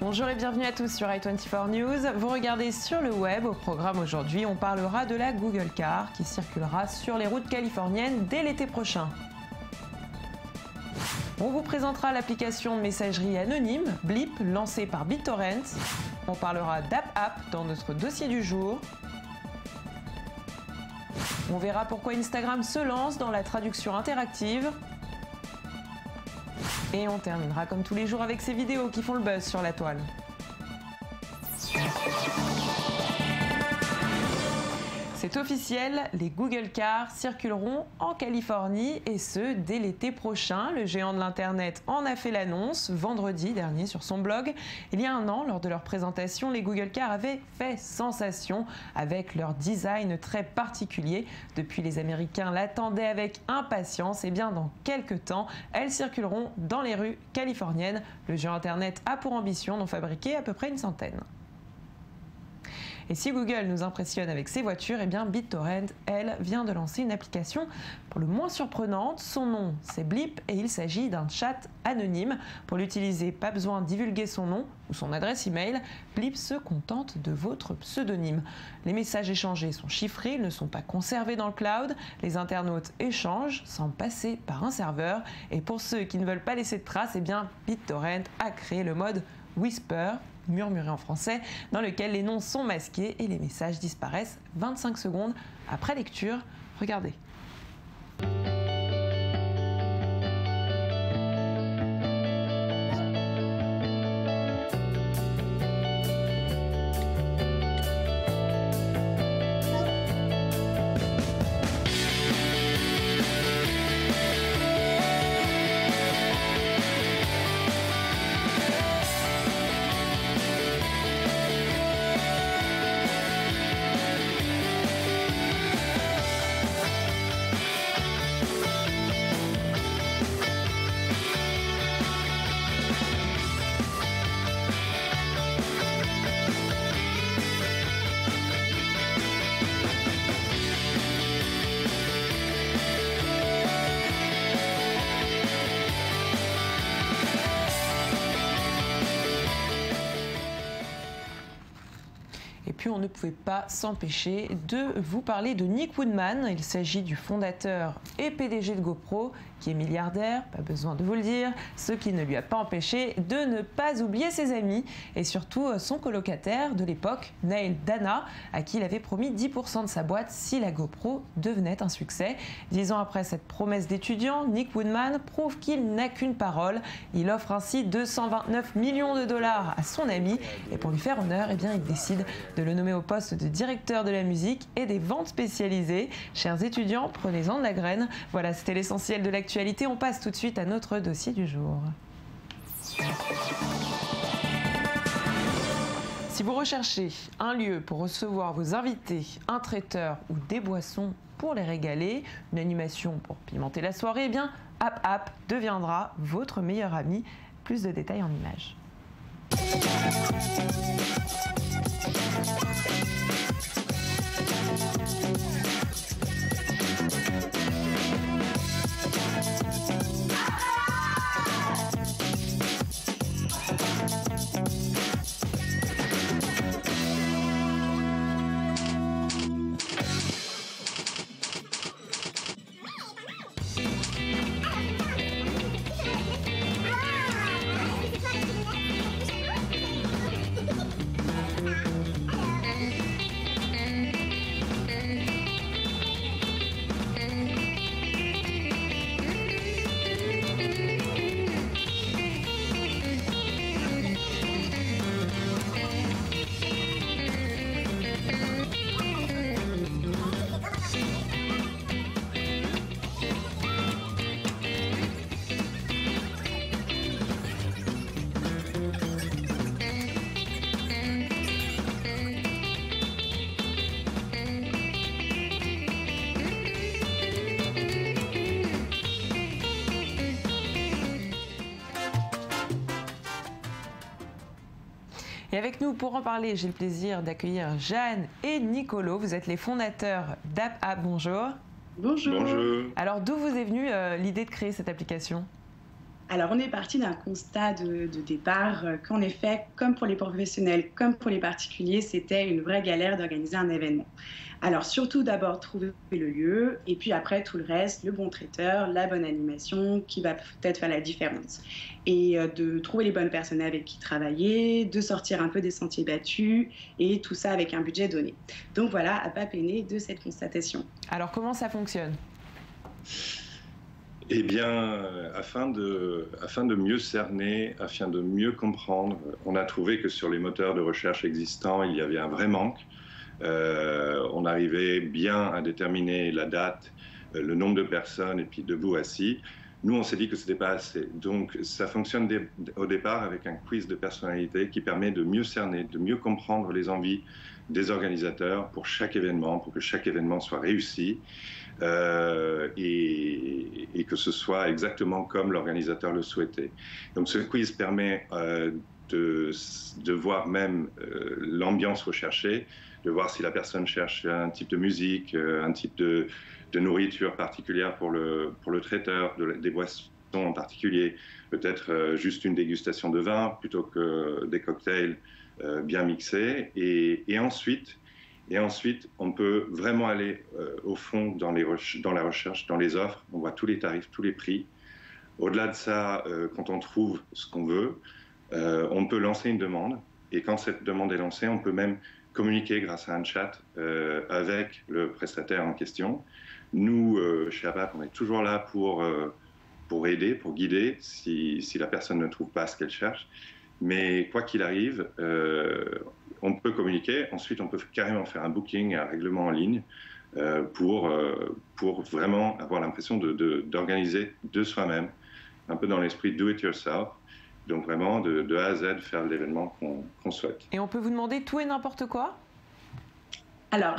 Bonjour et bienvenue à tous sur i24 News. Vous regardez sur le web. Au programme aujourd'hui, on parlera de la Google Car qui circulera sur les routes californiennes dès l'été prochain. On vous présentera l'application de messagerie anonyme Blip lancée par BitTorrent. On parlera d'AppApp dans notre dossier du jour. On verra pourquoi Instagram se lance dans la traduction interactive. Et on terminera comme tous les jours avec ces vidéos qui font le buzz sur la toile. C'est officiel, les Google Cars circuleront en Californie et ce, dès l'été prochain. Le géant de l'Internet en a fait l'annonce vendredi dernier sur son blog. Il y a un an, lors de leur présentation, les Google Cars avaient fait sensation avec leur design très particulier. Depuis, les Américains l'attendaient avec impatience. Et bien, dans quelques temps, elles circuleront dans les rues californiennes. Le géant Internet a pour ambition d'en fabriquer à peu près une centaine. Et si Google nous impressionne avec ses voitures, eh bien BitTorrent, elle, vient de lancer une application pour le moins surprenante. Son nom, c'est Blip et il s'agit d'un chat anonyme. Pour l'utiliser, pas besoin de divulguer son nom ou son adresse email. Blip se contente de votre pseudonyme. Les messages échangés sont chiffrés, ils ne sont pas conservés dans le cloud. Les internautes échangent sans passer par un serveur. Et pour ceux qui ne veulent pas laisser de traces, eh bien BitTorrent a créé le mode Whisper, murmuré en français, dans lequel les noms sont masqués et les messages disparaissent 25 secondes après lecture. Regardez. Et puis on ne pouvait pas s'empêcher de vous parler de Nick Woodman. Il s'agit du fondateur et PDG de GoPro, qui est milliardaire, pas besoin de vous le dire, ce qui ne lui a pas empêché de ne pas oublier ses amis et surtout son colocataire de l'époque, Neil Dana, à qui il avait promis 10% de sa boîte si la GoPro devenait un succès. 10 ans après cette promesse d'étudiant, Nick Woodman prouve qu'il n'a qu'une parole. Il offre ainsi 229 millions de dollars à son ami et pour lui faire honneur, eh bien, il décide de le nommer au poste de directeur de la musique et des ventes spécialisées. Chers étudiants, prenez-en de la graine. Voilà, c'était l'essentiel de l'actualité. On passe tout de suite à notre dossier du jour. Si vous recherchez un lieu pour recevoir vos invités, un traiteur ou des boissons pour les régaler, une animation pour pimenter la soirée, eh bien AppApp deviendra votre meilleur ami. Plus de détails en images. Et avec nous pour en parler, j'ai le plaisir d'accueillir Jeanne et Nicolo. Vous êtes les fondateurs d'AppApp. Bonjour. Bonjour. Bonjour. Alors d'où vous est venue l'idée de créer cette application ? Alors, on est parti d'un constat de départ qu'en effet, comme pour les professionnels, comme pour les particuliers, c'était une vraie galère d'organiser un événement. Alors, surtout d'abord trouver le lieu et puis après tout le reste, le bon traiteur, la bonne animation qui va peut-être faire la différence. Et de trouver les bonnes personnes avec qui travailler, de sortir un peu des sentiers battus et tout ça avec un budget donné. Donc voilà, AppApp est né de cette constatation. Alors, comment ça fonctionne ? Eh bien, afin de mieux cerner, afin de mieux comprendre, on a trouvé que sur les moteurs de recherche existants, il y avait un vrai manque. On arrivait bien à déterminer la date, le nombre de personnes et puis debout assis. Nous, on s'est dit que ce n'était pas assez. Donc, ça fonctionne au départ avec un quiz de personnalité qui permet de mieux cerner, de mieux comprendre les envies des organisateurs pour chaque événement, pour que chaque événement soit réussi. Et que ce soit exactement comme l'organisateur le souhaitait. Donc ce quiz permet de voir même l'ambiance recherchée, de voir si la personne cherche un type de musique, un type de nourriture particulière pour le traiteur, des boissons en particulier, peut-être juste une dégustation de vin plutôt que des cocktails bien mixés. Et ensuite, on peut vraiment aller au fond dans la recherche, dans les offres. On voit tous les tarifs, tous les prix. Au-delà de ça, quand on trouve ce qu'on veut, on peut lancer une demande. Et quand cette demande est lancée, on peut même communiquer grâce à un chat avec le prestataire en question. Nous, chez AppApp, on est toujours là pour aider, pour guider si la personne ne trouve pas ce qu'elle cherche. Mais quoi qu'il arrive, on peut communiquer. Ensuite, on peut carrément faire un booking, un règlement en ligne pour vraiment avoir l'impression d'organiser de soi-même, un peu dans l'esprit do it yourself. Donc vraiment, de A à Z, faire l'événement qu'on souhaite. Et on peut vous demander tout et n'importe quoi ? Alors,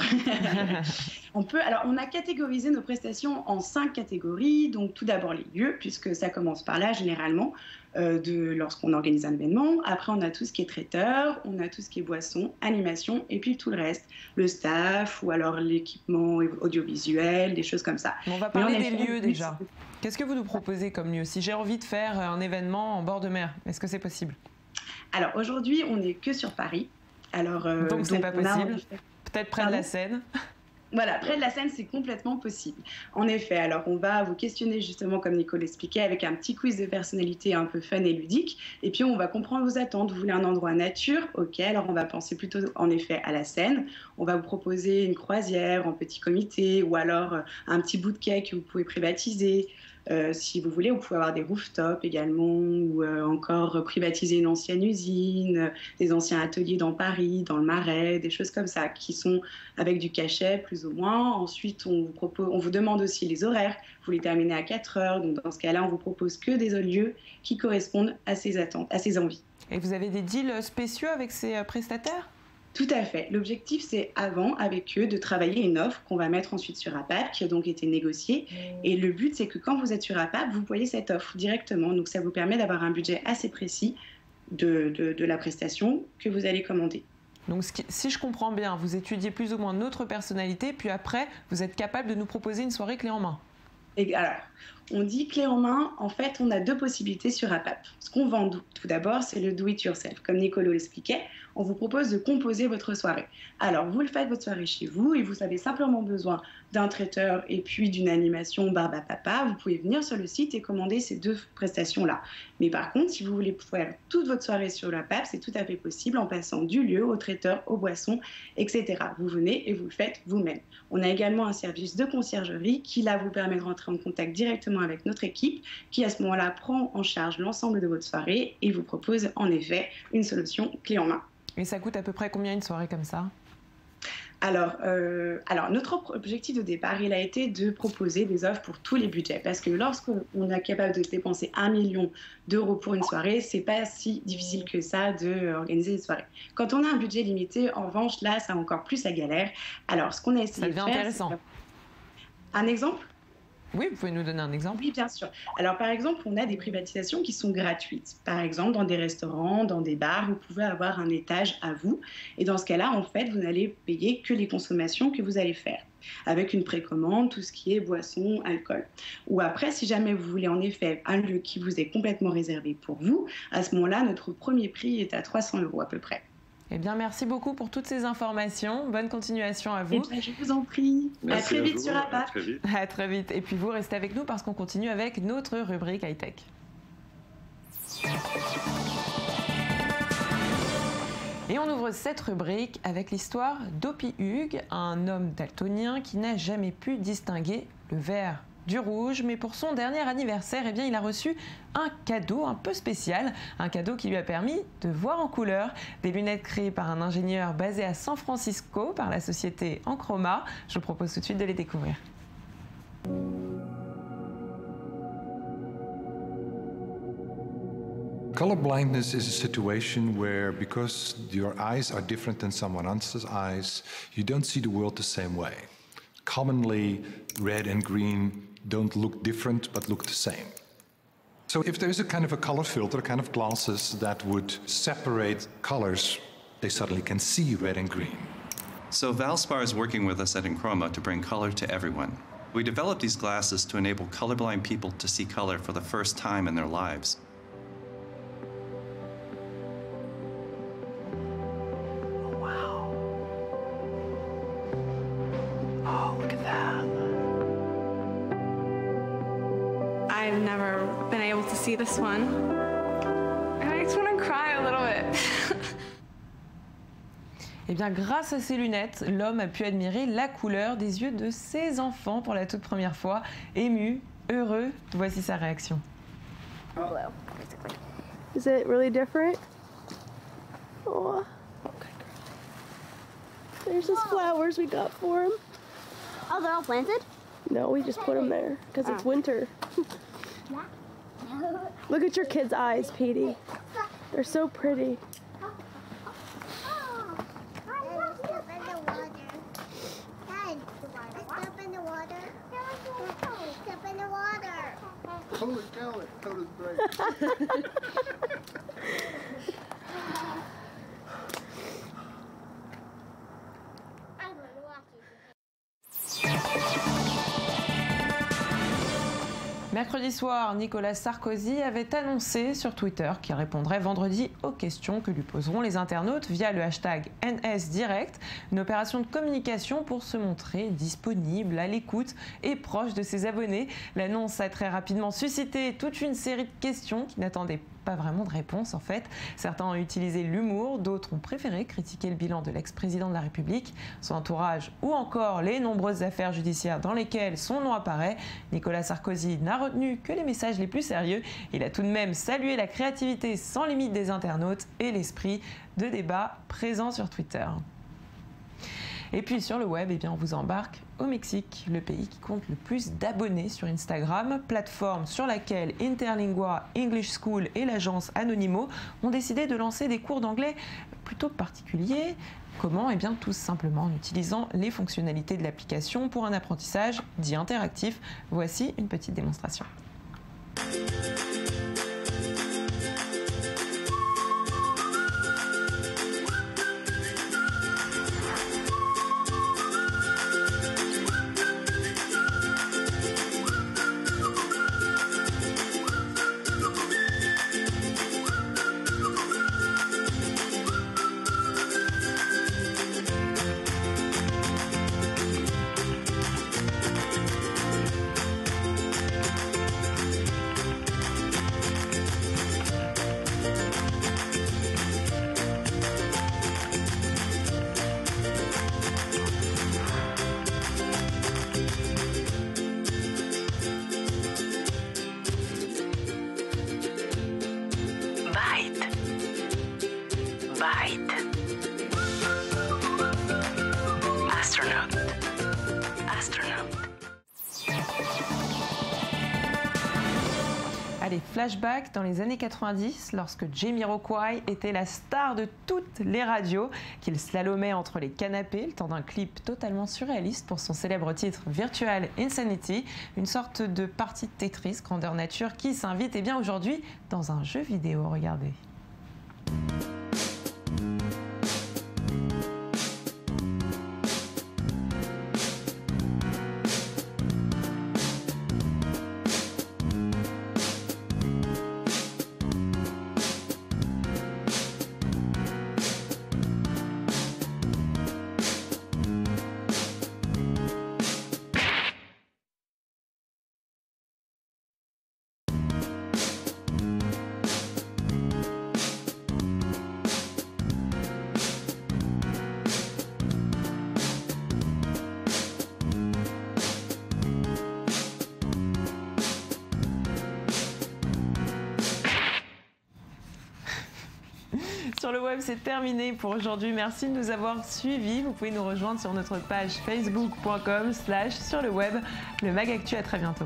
on a catégorisé nos prestations en 5 catégories. Donc, tout d'abord les lieux, puisque ça commence par là généralement, lorsqu'on organise un événement. Après, on a tout ce qui est traiteur, on a tout ce qui est boisson, animation, et puis tout le reste, le staff ou alors l'équipement audiovisuel, des choses comme ça. On va parler des lieux déjà. Qu'est-ce que vous nous proposez comme lieu ? Si j'ai envie de faire un événement en bord de mer, est-ce que c'est possible ? Alors aujourd'hui, on n'est que sur Paris. Donc c'est pas possible. Peut-être près de la Seine. Voilà, près de la Seine, c'est complètement possible. En effet, alors on va vous questionner justement, comme Nicole l'expliquait, avec un petit quiz de personnalité un peu fun et ludique. Et puis on va comprendre vos attentes. Vous voulez un endroit nature ? Ok, alors on va penser plutôt en effet à la Seine. On va vous proposer une croisière en petit comité ou alors un petit bout de quai que vous pouvez privatiser. Si vous voulez, vous pouvez avoir des rooftops également ou encore privatiser une ancienne usine, des anciens ateliers dans Paris, dans le Marais, des choses comme ça qui sont avec du cachet plus ou moins. Ensuite, on vous demande aussi les horaires. Vous les terminez à 4 heures. Donc dans ce cas-là, on vous propose que des lieux qui correspondent à ces attentes, à ces envies. Et vous avez des deals spéciaux avec ces prestataires ? Tout à fait. L'objectif, c'est avant, avec eux, de travailler une offre qu'on va mettre ensuite sur AppApp, qui a donc été négociée. Et le but, c'est que quand vous êtes sur AppApp, vous voyez cette offre directement. Donc, ça vous permet d'avoir un budget assez précis de la prestation que vous allez commander. Donc, si je comprends bien, vous étudiez plus ou moins notre personnalité, puis après, vous êtes capable de nous proposer une soirée clé en main. Et alors, on dit clé en main, en fait, on a 2 possibilités sur AppApp. Ce qu'on vend tout d'abord, c'est le do-it-yourself. Comme Nicolo l'expliquait, on vous propose de composer votre soirée. Alors, vous le faites votre soirée chez vous et vous avez simplement besoin d'un traiteur et puis d'une animation barbe à papa. Vous pouvez venir sur le site et commander ces 2 prestations-là. Mais par contre, si vous voulez faire toute votre soirée sur l'AppApp, c'est tout à fait possible en passant du lieu au traiteur, aux boissons, etc. Vous venez et vous le faites vous-même. On a également un service de conciergerie qui, là, vous permet de rentrer en contact directement avec notre équipe qui, à ce moment-là, prend en charge l'ensemble de votre soirée et vous propose, en effet, une solution clé en main. Et ça coûte à peu près combien une soirée comme ça ? Alors, notre objectif de départ, il a été de proposer des offres pour tous les budgets. Parce que lorsqu'on est capable de dépenser 1 million d'euros pour une soirée, c'est pas si difficile que ça d'organiser des soirées. Quand on a un budget limité, en revanche, là, c'est encore plus la galère. Alors, ce qu'on a essayé de faire... Ça devient intéressant. Un exemple ? Oui, vous pouvez nous donner un exemple? Oui, bien sûr. Alors, par exemple, on a des privatisations qui sont gratuites. Par exemple, dans des restaurants, dans des bars, vous pouvez avoir un étage à vous. Et dans ce cas-là, en fait, vous n'allez payer que les consommations que vous allez faire, avec une précommande, tout ce qui est boisson, alcool. Ou après, si jamais vous voulez en effet un lieu qui vous est complètement réservé pour vous, à ce moment-là, notre premier prix est à 300 € à peu près. Eh bien, merci beaucoup pour toutes ces informations. Bonne continuation à vous. Eh bien, je vous en prie. Merci à très vite vous. sur APAP. À très vite. À très vite. Et puis vous, restez avec nous parce qu'on continue avec notre rubrique high-tech. Et on ouvre cette rubrique avec l'histoire d'Opie Hughes, un homme daltonien qui n'a jamais pu distinguer le vert du rouge, mais pour son dernier anniversaire, eh bien, il a reçu un cadeau un peu spécial, un cadeau qui lui a permis de voir en couleur, des lunettes créées par un ingénieur basé à San Francisco par la société Enchroma. Je vous propose tout de suite de les découvrir. Color blindness is a situation where, because your eyes are different than someone else's eyes, you don't see the world the same way. Commonly, red and green don't look different, but look the same. So if there's a kind of a color filter, kind of glasses that would separate colors, they suddenly can see red and green. So Valspar is working with us at Enchroma to bring color to everyone. We developed these glasses to enable colorblind people to see color for the first time in their lives. I've never been able to see this one. And I just want to cry a little bit. Eh bien, grâce à ces lunettes, l'homme a pu admirer la couleur des yeux de ses enfants pour la toute première fois. Ému, heureux, voici sa réaction. Is it really different? Oh. There's just flowers we got for him. Oh, they're all planted? No, we just put them there because it's winter. Look at your kids' eyes, Petey. They're so pretty. Holy cow, it coat is great. Mercredi soir, Nicolas Sarkozy avait annoncé sur Twitter qu'il répondrait vendredi aux questions que lui poseront les internautes via le hashtag NSDirect, une opération de communication pour se montrer disponible, à l'écoute et proche de ses abonnés. L'annonce a très rapidement suscité toute une série de questions qui n'attendaient pas vraiment de réponse en fait. Certains ont utilisé l'humour, d'autres ont préféré critiquer le bilan de l'ex-président de la République, son entourage ou encore les nombreuses affaires judiciaires dans lesquelles son nom apparaît. Nicolas Sarkozy n'a retenu que les messages les plus sérieux. Il a tout de même salué la créativité sans limite des internautes et l'esprit de débat présent sur Twitter. Et puis sur le web, eh bien, on vous embarque au Mexique, le pays qui compte le plus d'abonnés sur Instagram, plateforme sur laquelle Interlingua, English School et l'agence Anonymo ont décidé de lancer des cours d'anglais plutôt particuliers. Comment? Eh bien, tout simplement en utilisant les fonctionnalités de l'application pour un apprentissage dit interactif. Voici une petite démonstration. Allez, flashback dans les années 90, lorsque Jamiroquai était la star de toutes les radios, qu'il slalomait entre les canapés, le temps d'un clip totalement surréaliste pour son célèbre titre Virtual Insanity, une sorte de partie de Tetris grandeur nature qui s'invite aujourd'hui dans un jeu vidéo. Regardez. Sur le web, c'est terminé pour aujourd'hui. Merci de nous avoir suivis. Vous pouvez nous rejoindre sur notre page facebook.com/sur le web. Le Mag Actu, à très bientôt.